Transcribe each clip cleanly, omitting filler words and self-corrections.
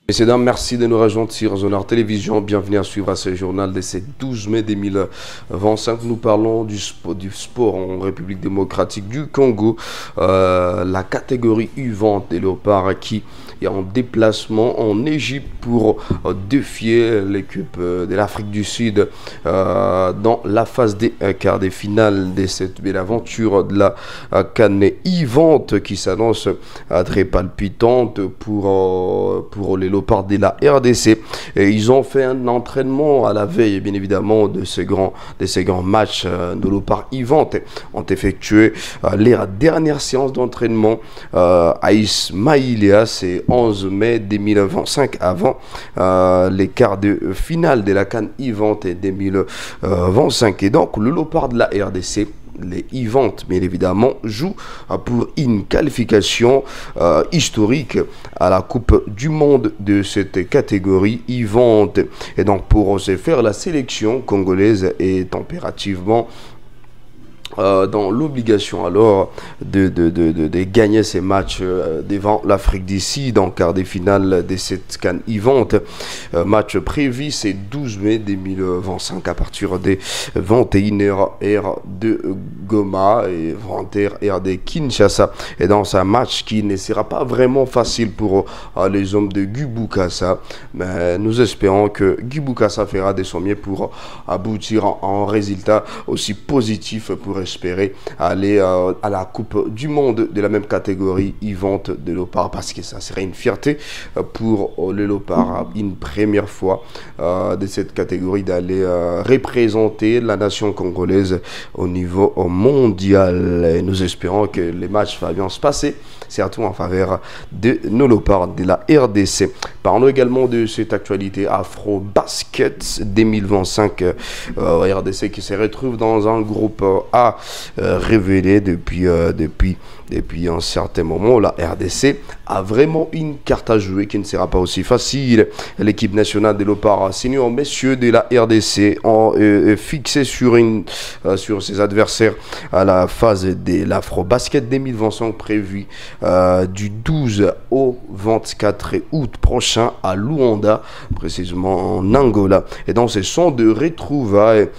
Messieurs, dames, merci de nous rejoindre sur Zonard Télévision. Bienvenue à suivre à ce journal de ce 12 mai 2025. Nous parlons du sport en République démocratique du Congo. La catégorie U20 des léopards qui est en déplacement en Égypte pour défier l'équipe de l'Afrique du Sud dans la phase des quarts des finales de cette belle aventure de la CAN U20 qui s'annonce très palpitante pour les léopards de la RDC. Et ils ont fait un entraînement à la veille, bien évidemment, de ces grands matchs de léopards U20. Ont effectué les dernières séances d'entraînement à Ismaïlia, c'est 11 mai 2025, avant les quarts de finale de la CAN U20 2025. Et donc, le léopard de la RDC, les U20, bien évidemment, jouent pour une qualification historique à la Coupe du Monde de cette catégorie U20. Et donc, pour se faire, la sélection congolaise est impérativement dans l'obligation alors de gagner ces matchs devant l'Afrique du Sud en quart des finales de cette CAN U20. Match prévu c'est 12 mai 2025 à partir des 21h heure de Goma et 20h heure de Kinshasa. Et dans un match qui ne sera pas vraiment facile pour les hommes de Guy Bokassa, mais nous espérons que Guy Bokassa fera de son mieux pour aboutir en résultat aussi positif pour espérer aller à la Coupe du Monde de la même catégorie U20 de léopard, parce que ça serait une fierté pour le léopard une première fois de cette catégorie d'aller représenter la nation congolaise au niveau mondial. Et nous espérons que les matchs vont bien se passer, surtout en faveur de nos léopards de la RDC. Parlons également de cette actualité Afro-Basket 2025 RDC qui se retrouve dans un groupe A révélé depuis un certain moment. La RDC a vraiment une carte à jouer qui ne sera pas aussi facile. L'équipe nationale des léopards seniors messieurs de la RDC ont fixé sur ses adversaires à la phase de l'Afro-Basket 2025 prévue du 12 au 24 août prochain à Luanda, précisément en Angola. Et donc ce sont de retrouvailles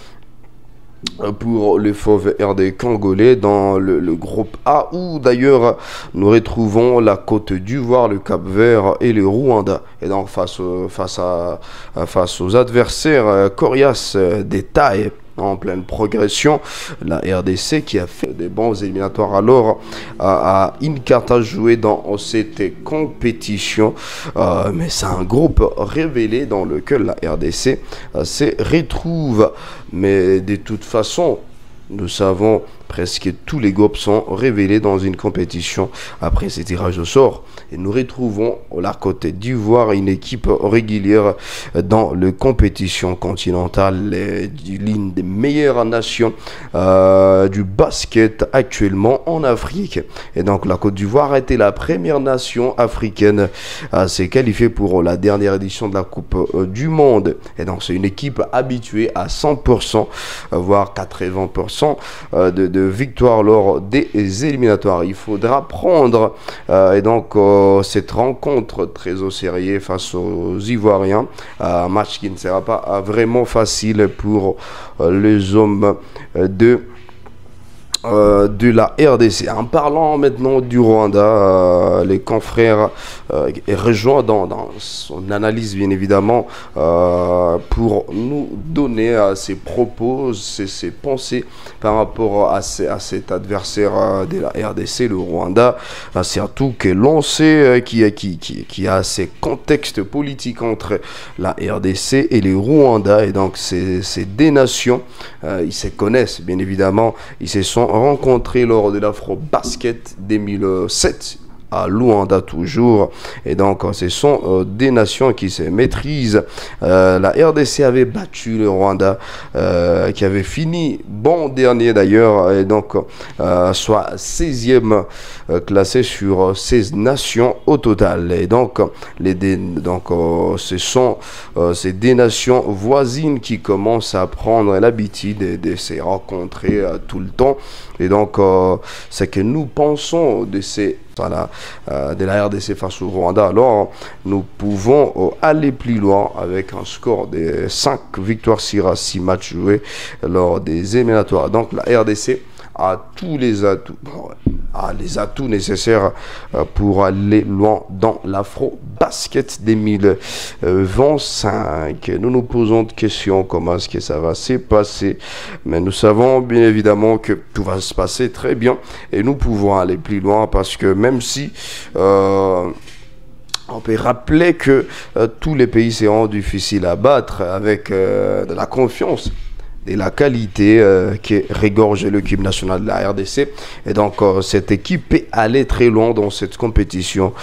pour les fauves RD congolais dans le groupe A, où d'ailleurs nous retrouvons la Côte d'Ivoire, le Cap-Vert et le Rwanda. Et donc face aux adversaires coriaces des tailles en pleine progression, la RDC qui a fait des bons éliminatoires alors a une carte à jouer dans cette compétition, mais c'est un groupe révélé dans lequel la RDC se retrouve. Mais de toute façon, nous savons presque tous les groupes sont révélés dans une compétition après ces tirages au sort. Et nous retrouvons la Côte d'Ivoire, une équipe régulière dans la compétition continentale, l'une des meilleures nations du basket actuellement en Afrique. Et donc la Côte d'Ivoire a été la première nation africaine à se qualifier pour la dernière édition de la Coupe du Monde. Et donc c'est une équipe habituée à 100%, voire 80% de victoire lors des éliminatoires. Il faudra prendre et donc cette rencontre très au sérieux face aux Ivoiriens, un match qui ne sera pas vraiment facile pour les hommes de la RDC. En parlant maintenant du Rwanda, les confrères rejoint dans son analyse bien évidemment pour nous donner ses propos, ses pensées par rapport à cet adversaire de la RDC, le Rwanda, surtout que l'on sait qui a ces contextes politiques entre la RDC et les Rwanda. Et donc ces deux nations, ils se connaissent bien évidemment, ils se sont rencontrés lors de l'Afro-Basket 2007 à Luanda toujours. Et donc ce sont des nations qui se maîtrisent. La RDC avait battu le Rwanda qui avait fini bon dernier d'ailleurs, et donc soit 16e classé sur 16 nations au total. Et donc ce sont ces des nations voisines qui commencent à prendre l'habitude de se rencontrer tout le temps. Et donc, c'est que nous pensons de de la RDC face au Rwanda. Alors, nous pouvons aller plus loin avec un score de 5 victoires sur 6 matchs joués lors des éliminatoires. Donc, la RDC a tous les atouts, les atouts nécessaires pour aller loin dans l'Afro-Basket 2025. Nous nous posons des questions, comment est-ce que ça va se passer, mais nous savons bien évidemment que tout va se passer très bien et nous pouvons aller plus loin parce que même si on peut rappeler que tous les pays seront difficiles à battre avec de la confiance et la qualité qui regorge l'équipe nationale de la RDC. Et donc, cette équipe peut aller très loin dans cette compétition.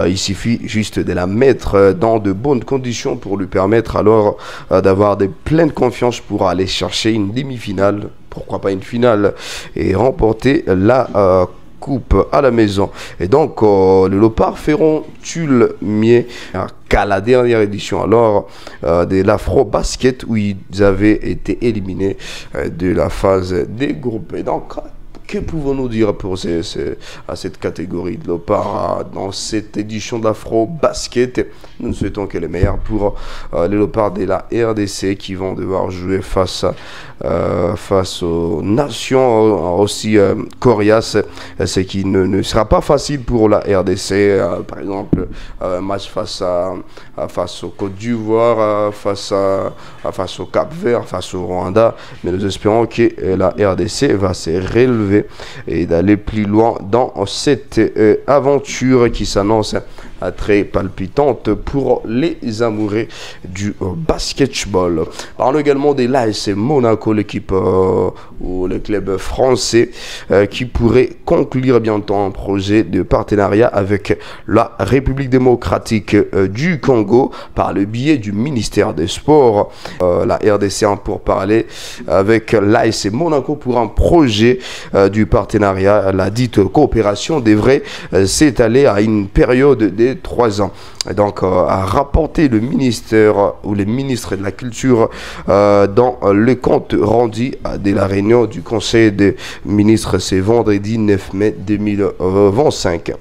Il suffit juste de la mettre dans de bonnes conditions pour lui permettre alors d'avoir de pleine confiance pour aller chercher une demi-finale, pourquoi pas une finale, et remporter la coupe à la maison. Et donc, les Léopards feront-ils mieux qu'à la dernière édition alors de l'Afro-Basket où ils avaient été éliminés de la phase des groupes. Et donc, que pouvons-nous dire pour à cette catégorie de Léopards dans cette édition de l'Afro-Basket? Nous souhaitons que les meilleurs pour les Léopards de la RDC qui vont devoir jouer face aux nations aussi coriaces, ce qui ne sera pas facile pour la RDC. Par exemple, un match face au Côte d'Ivoire, face au Cap-Vert, face au Rwanda. Mais nous espérons que la RDC va se relever et d'aller plus loin dans cette aventure qui s'annonce très palpitante pour les amoureux du basketball. Parlons également de l'AS Monaco, l'équipe ou le club français qui pourrait conclure bientôt un projet de partenariat avec la République démocratique du Congo par le biais du ministère des Sports. La RDC a pour parler avec l'AS Monaco pour un projet du partenariat. La dite coopération devrait s'étaler à une période de 3 ans. Et donc, a rapporté le ministère ou les ministres de la Culture dans le compte rendu de la réunion du Conseil des ministres ce vendredi 9 mai 2025.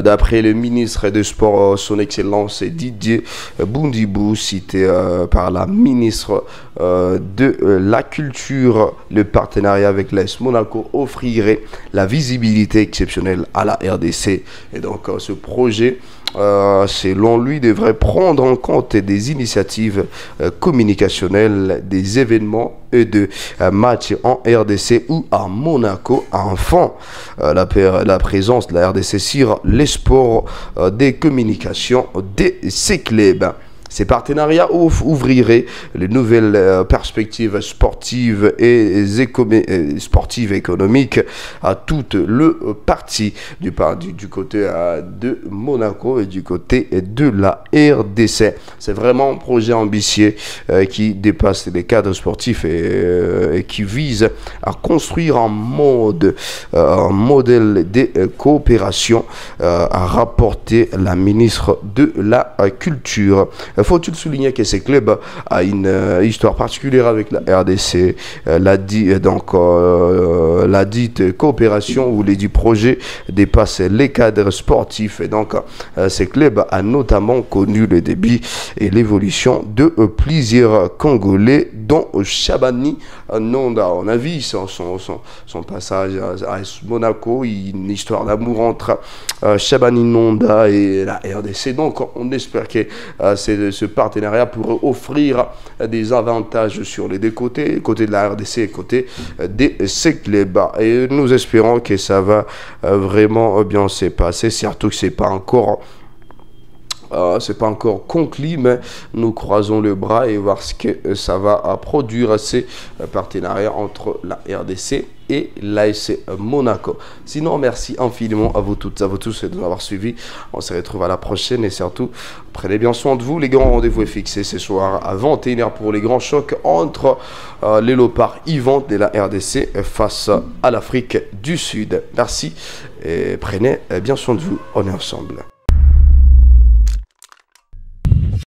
D'après le ministre des Sports, son Excellence Didier Bundibou, cité par la ministre de la Culture, le partenariat avec l'AS Monaco offrirait la visibilité exceptionnelle à la RDC. Et donc, ce projet, selon lui, devrait prendre en compte des initiatives communicationnelles, des événements et de matchs en RDC ou à Monaco. Enfin, la présence de la RDC sur les sports des communications de ces clubs. Ces partenariats ouvriraient les nouvelles perspectives sportives et économiques à toute le partie du côté de Monaco et du côté de la RDC. C'est vraiment un projet ambitieux qui dépasse les cadres sportifs et qui vise à construire un modèle de coopération, à rapporter la ministre de la Culture. Faut-il souligner que ces clubs a une histoire particulière avec la RDC, la dite coopération ou les dits projets dépassent les cadres sportifs. Et donc, ces clubs a notamment connu le début et l'évolution de plusieurs Congolais, dont Shabani Nonda. On a vu son passage à Monaco, une histoire d'amour entre Shabani Nonda et la RDC. Donc, on espère que ce partenariat pourrait offrir des avantages sur les deux côtés, côté de la RDC et côté de ces clubs. Et nous espérons que ça va vraiment bien se passer, surtout que c'est pas encore conclu, mais nous croisons le bras et voir ce que ça va produire, ces partenariats entre la RDC et l'AS Monaco. Sinon, merci infiniment à vous toutes, à vous tous de nous avoir suivis. On se retrouve à la prochaine et surtout, prenez bien soin de vous. Les grands rendez-vous est fixé ce soir à 21h pour les grands chocs entre les Léopards Yvan de la RDC face à l'Afrique du Sud. Merci et prenez bien soin de vous. On est ensemble.